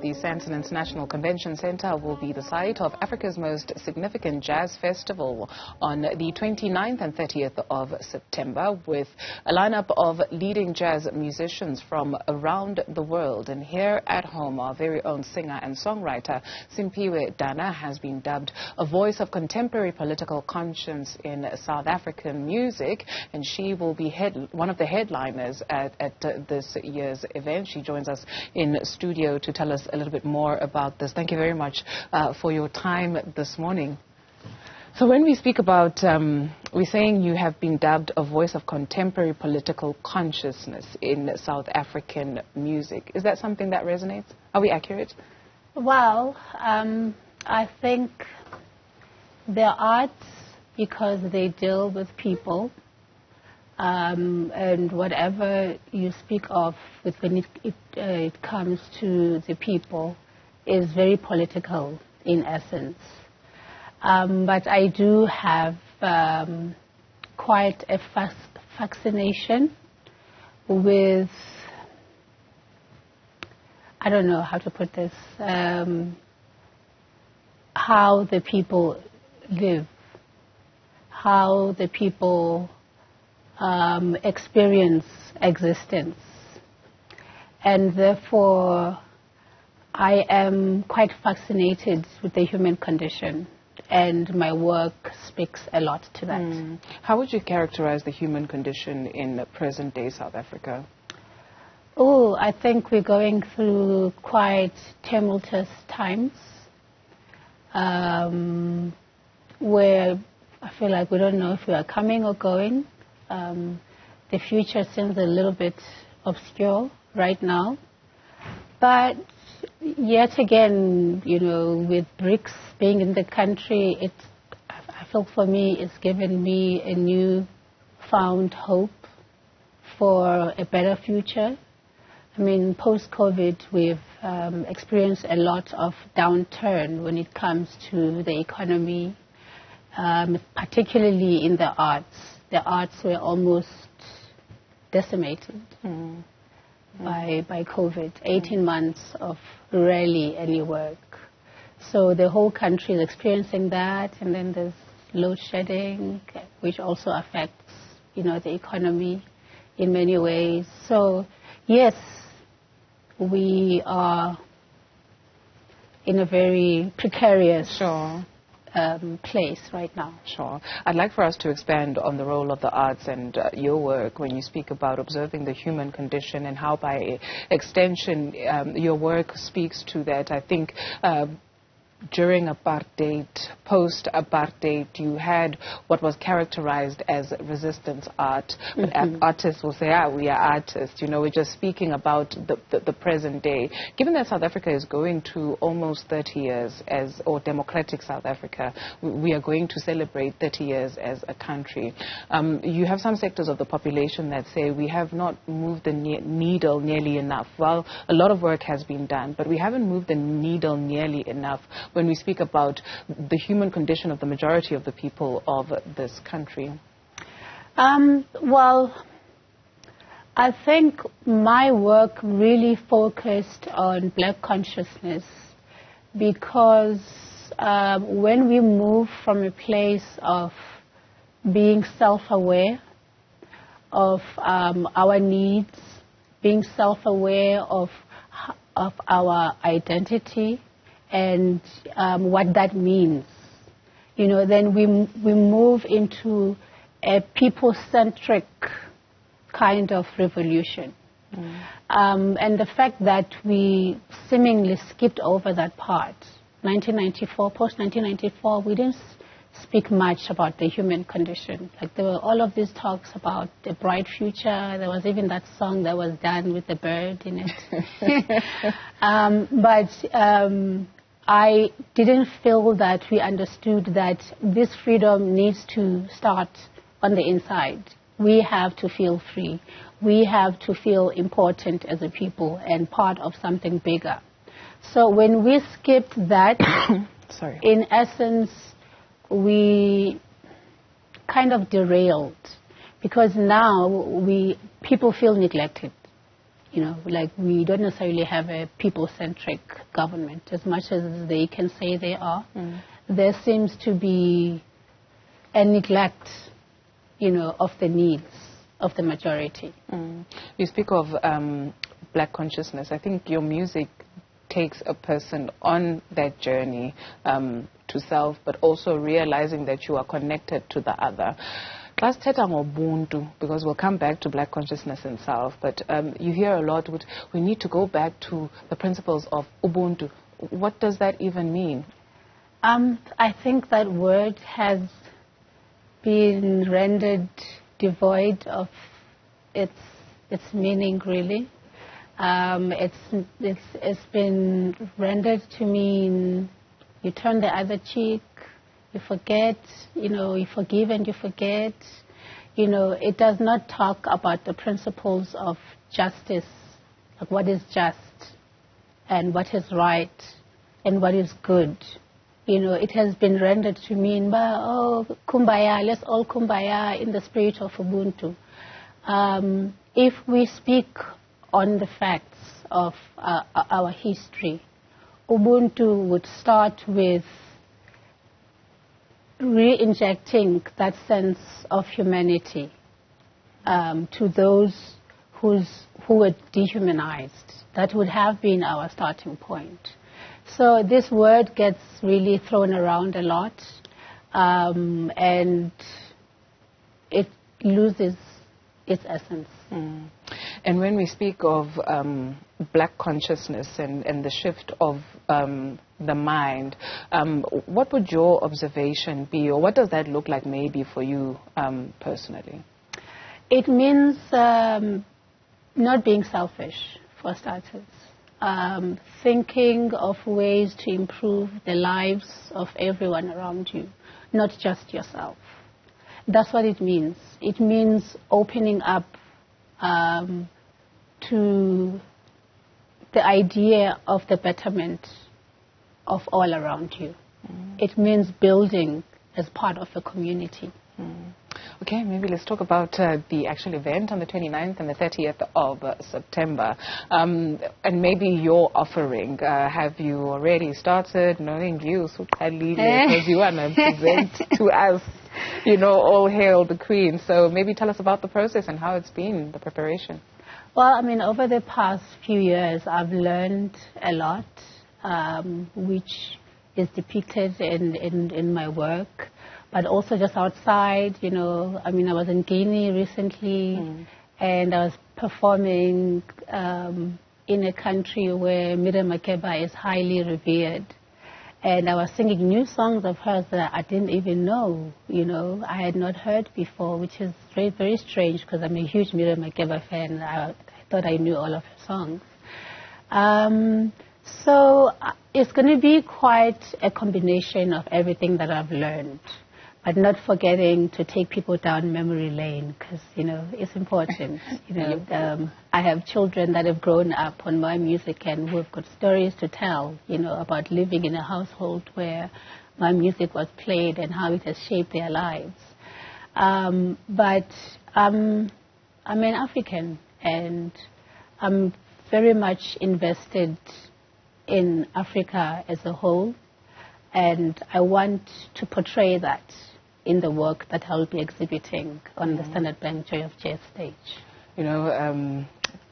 The Sandton International Convention Centre will be the site of Africa's most significant jazz festival on the 29th and 30th of September, with a lineup of leading jazz musicians from around the world. And here at home, our very own singer and songwriter Simphiwe Dana has been dubbed a voice of contemporary political conscience in South African music, and she will be one of the headliners at this year's event. She joins us in studio to tell us a little bit more about this. Thank you very much for your time this morning. So when we speak about, we're saying you have been dubbed a voice of contemporary political consciousness in South African music. Is that something that resonates? Are we accurate? Well, I think the arts, because they deal with people, and whatever you speak of when it comes to the people is very political in essence. But I do have quite a fascination with, I don't know how to put this, how the people live, how the people experience existence. And therefore, I am quite fascinated with the human condition, and my work speaks a lot to that. How would you characterize the human condition in present-day South Africa? Oh, I think we're going through quite tumultuous times, where I feel like we don't know if we are coming or going. The future seems a little bit obscure right now. But yet again, you know, with BRICS being in the country, I feel for me it's given me a new-found hope for a better future. I mean, post-COVID, we've experienced a lot of downturn when it comes to the economy, particularly in the arts. The arts were almost decimated by COVID. 18 months of rarely any work. So the whole country is experiencing that, and then there's load shedding, which also affects, you know, the economy in many ways. So yes, we are in a very precarious place right now. Sure. I'd like for us to expand on the role of the arts and your work when you speak about observing the human condition, and how by extension your work speaks to that. I think during apartheid, post-apartheid, you had what was characterized as resistance art. But artists will say, we are artists. You know, we're just speaking about the present day. Given that South Africa is going to almost 30 years or democratic South Africa, we are going to celebrate 30 years as a country. You have some sectors of the population that say we have not moved the needle nearly enough. Well, a lot of work has been done, but we haven't moved the needle nearly enough when we speak about the human condition of the majority of the people of this country? Well, I think my work really focused on black consciousness, because when we move from a place of being self-aware of our needs, being self-aware of our identity, and what that means, you know, then we move into a people-centric kind of revolution. And the fact that we seemingly skipped over that part, 1994, post-1994, we didn't speak much about the human condition. Like, there were all of these talks about a bright future. There was even that song that was done with the bird in it. But I didn't feel that we understood that this freedom needs to start on the inside. We have to feel free. We have to feel important as a people and part of something bigger. So when we skipped that, in essence, we kind of derailed, because now people feel neglected. like we don't necessarily have a people-centric government as much as they can say they are. There seems to be a neglect, of the needs of the majority. You speak of black consciousness. I think your music takes a person on that journey to self, but also realizing that you are connected to the other. Let's talk about Ubuntu, because we'll come back to black consciousness and self, but you hear a lot, we need to go back to the principles of Ubuntu. What does that even mean? I think that word has been rendered devoid of its meaning, really. It's been rendered to mean you turn the other cheek, you forget, you forgive and you forget. It does not talk about the principles of justice, like what is just and what is right and what is good. It has been rendered to mean, kumbaya, let's all kumbaya in the spirit of Ubuntu. If we speak on the facts of our history, Ubuntu would start with re-injecting that sense of humanity to those who were dehumanized. That would have been our starting point. So this word gets really thrown around a lot, and it loses its essence. And when we speak of black consciousness and the shift of the mind, what would your observation be, or what does that look like maybe for you personally? It means not being selfish, for starters. Thinking of ways to improve the lives of everyone around you, not just yourself. That's what it means. It means opening up to the idea of the betterment of all around you. It means building as part of a community. Okay, maybe let's talk about the actual event on the 29th and the 30th of September. And maybe your offering. Have you already started? Knowing you, because you want to present to us, all hail the Queen. So maybe tell us about the process and how it's been, the preparation. Well, over the past few years, I've learned a lot, which is depicted in my work. But also just outside, I was in Guinea recently, and I was performing in a country where Miriam Makeba is highly revered. And I was singing new songs of hers that I didn't even know, I had not heard before, which is very, very strange because I'm a huge Miriam Makeba fan. I thought I knew all of her songs. So it's going to be quite a combination of everything that I've learned. But not forgetting to take people down memory lane because, it's important. I have children that have grown up on my music and who have got stories to tell, about living in a household where my music was played and how it has shaped their lives. But I'm an African and I'm very much invested in Africa as a whole. And I want to portray that in the work that I'll be exhibiting on the Standard Bank Joy of Jazz stage.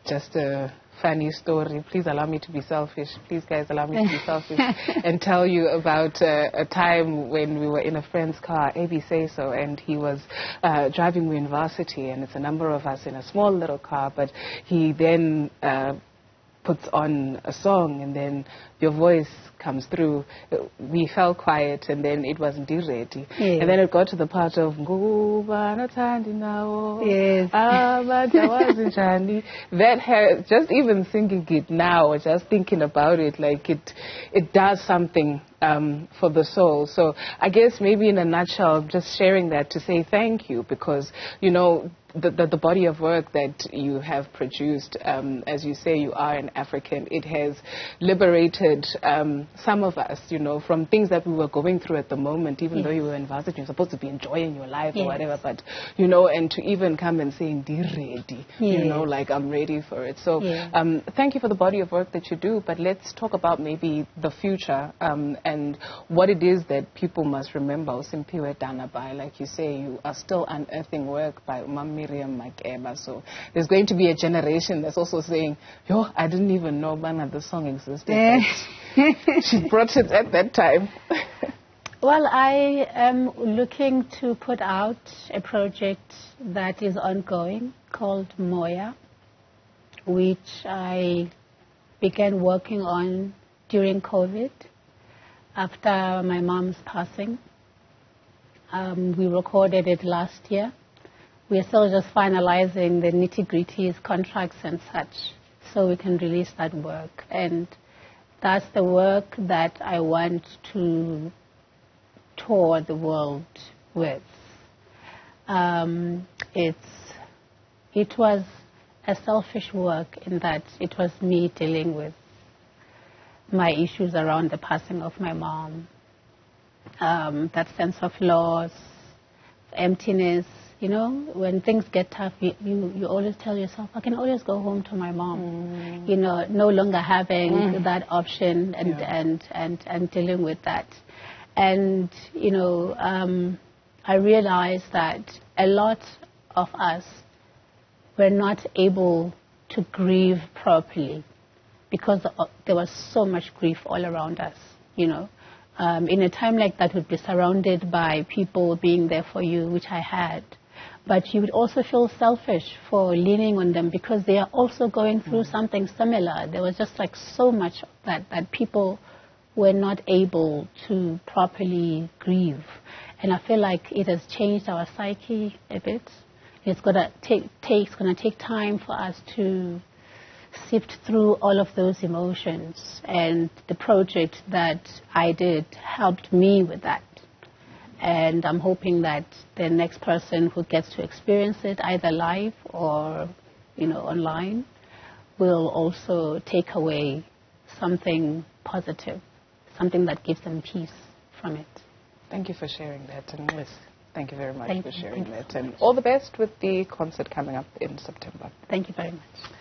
Just a funny story. Please allow me to be selfish. Please, guys, allow me to be selfish and tell you about a time when we were in a friend's car, AB Say So, and he was driving me in varsity, and it's a number of us in a small little car, but he then puts on a song, and then your voice comes through. We fell quiet, and then it wasn't ready. Yes. And then it got to the part of yes. That just even singing it now, just thinking about it, like it does something for the soul. So I guess maybe in a nutshell, just sharing that to say thank you, because the body of work that you have produced, as you say, you are an African. It has liberated some of us, you know, from things that we were going through at the moment, even though you were in varsity, you're supposed to be enjoying your life or whatever, but, you know, and to even come and saying, "Di ready," you know, like, I'm ready for it. So thank you for the body of work that you do, but let's talk about maybe the future and what it is that people must remember Simphiwe Dana by. Like you say, you are still unearthing work by Miriam Makeba. So there's going to be a generation that's also saying, "Yo, I didn't even know Bana the song existed." She brought it at that time. Well, I am looking to put out a project that is ongoing called Moya, which I began working on during COVID after my mom's passing. We recorded it last year. We are still just finalizing the nitty-gritties, contracts and such, so we can release that work. And that's the work that I want to tour the world with. It was a selfish work in that it was me dealing with my issues around the passing of my mom. That sense of loss, emptiness, you know, when things get tough, you always tell yourself, I can always go home to my mom. You know, no longer having that option and dealing with that. And, you know, I realized that a lot of us were not able to grieve properly because there was so much grief all around us, you know. In a time like that, we'd be surrounded by people being there for you, which I had. But you would also feel selfish for leaning on them because they are also going through something similar. There was just like so much that people were not able to properly grieve. And I feel like it has changed our psyche a bit. It's going to take time for us to sift through all of those emotions, and the project that I did helped me with that. And I'm hoping that the next person who gets to experience it, either live or, you know, online, will also take away something positive, something that gives them peace from it. Thank you for sharing that, and thank you very much for sharing that. And all the best with the concert coming up in September. Thank you very much.